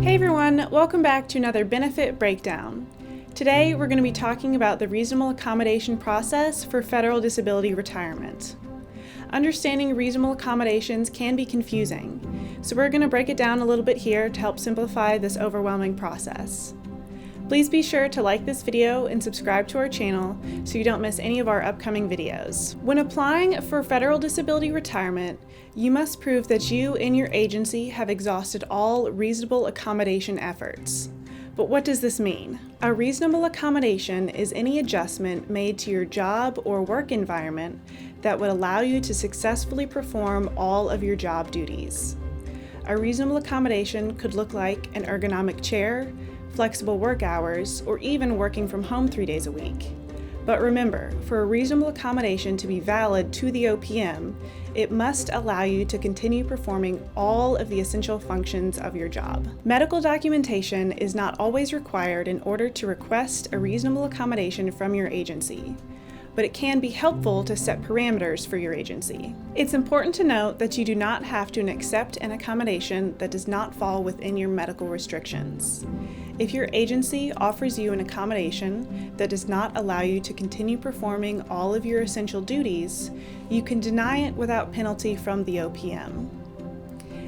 Hey everyone, welcome back to another benefit breakdown. Today we're going to be talking about the reasonable accommodation process for federal disability retirement. Understanding reasonable accommodations can be confusing, so we're going to break it down a little bit here to help simplify this overwhelming process. Please be sure to like this video and subscribe to our channel so you don't miss any of our upcoming videos. When applying for federal disability retirement, you must prove that you and your agency have exhausted all reasonable accommodation efforts. But what does this mean? A reasonable accommodation is any adjustment made to your job or work environment that would allow you to successfully perform all of your job duties. A reasonable accommodation could look like an ergonomic chair, flexible work hours, or even working from home 3 days a week. But remember, for a reasonable accommodation to be valid to the OPM, it must allow you to continue performing all of the essential functions of your job. Medical documentation is not always required in order to request a reasonable accommodation from your agency, but it can be helpful to set parameters for your agency. It's important to note that you do not have to accept an accommodation that does not fall within your medical restrictions. If your agency offers you an accommodation that does not allow you to continue performing all of your essential duties, you can deny it without penalty from the OPM.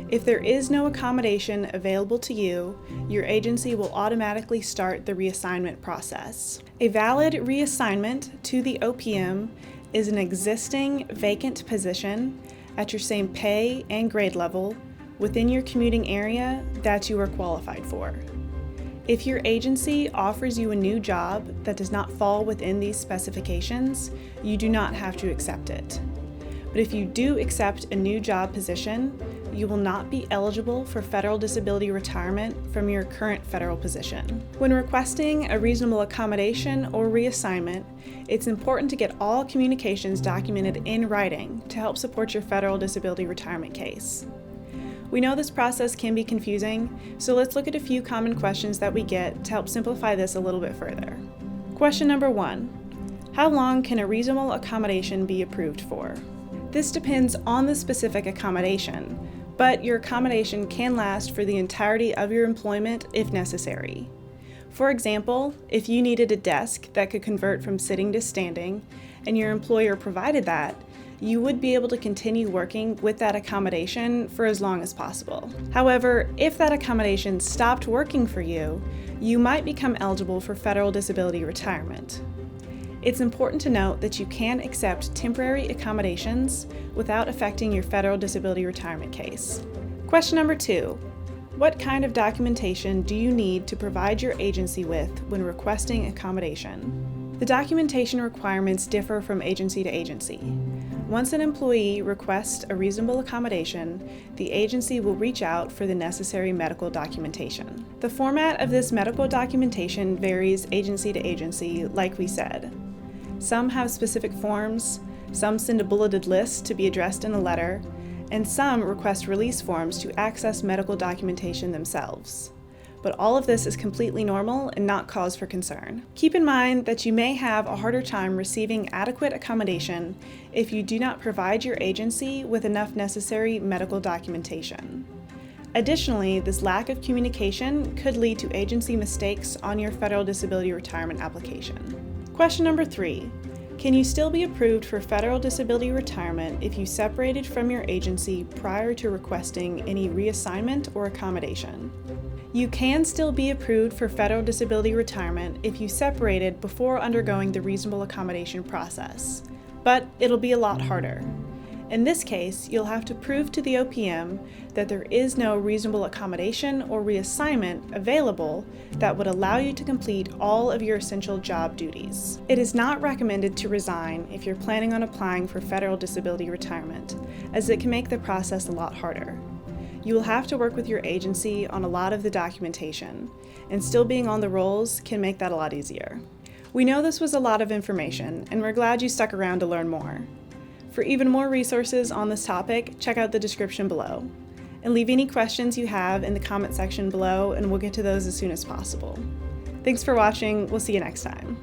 If there is no accommodation available to you, your agency will automatically start the reassignment process. A valid reassignment to the OPM is an existing vacant position at your same pay and grade level within your commuting area that you are qualified for. If your agency offers you a new job that does not fall within these specifications, you do not have to accept it. But if you do accept a new job position, you will not be eligible for federal disability retirement from your current federal position. When requesting a reasonable accommodation or reassignment, it's important to get all communications documented in writing to help support your federal disability retirement case. We know this process can be confusing, so let's look at a few common questions that we get to help simplify this a little bit further. Question number 1. How long can a reasonable accommodation be approved for? This depends on the specific accommodation, but your accommodation can last for the entirety of your employment if necessary. For example, if you needed a desk that could convert from sitting to standing, and your employer provided that, you would be able to continue working with that accommodation for as long as possible. However, if that accommodation stopped working for you, you might become eligible for federal disability retirement. It's important to note that you can accept temporary accommodations without affecting your federal disability retirement case. Question number 2. What kind of documentation do you need to provide your agency with when requesting accommodation? The documentation requirements differ from agency to agency. Once an employee requests a reasonable accommodation, the agency will reach out for the necessary medical documentation. The format of this medical documentation varies agency to agency, like we said. Some have specific forms, some send a bulleted list to be addressed in a letter, and some request release forms to access medical documentation themselves. But all of this is completely normal and not cause for concern. Keep in mind that you may have a harder time receiving adequate accommodation if you do not provide your agency with enough necessary medical documentation. Additionally, this lack of communication could lead to agency mistakes on your federal disability retirement application. Question number 3. Can you still be approved for federal disability retirement if you separated from your agency prior to requesting any reassignment or accommodation? You can still be approved for federal disability retirement if you separated before undergoing the reasonable accommodation process, but it'll be a lot harder. In this case, you'll have to prove to the OPM that there is no reasonable accommodation or reassignment available that would allow you to complete all of your essential job duties. It is not recommended to resign if you're planning on applying for federal disability retirement, as it can make the process a lot harder. You will have to work with your agency on a lot of the documentation, and still being on the rolls can make that a lot easier. We know this was a lot of information, and we're glad you stuck around to learn more. For even more resources on this topic, check out the description below. And leave any questions you have in the comment section below, and we'll get to those as soon as possible. Thanks for watching. We'll see you next time.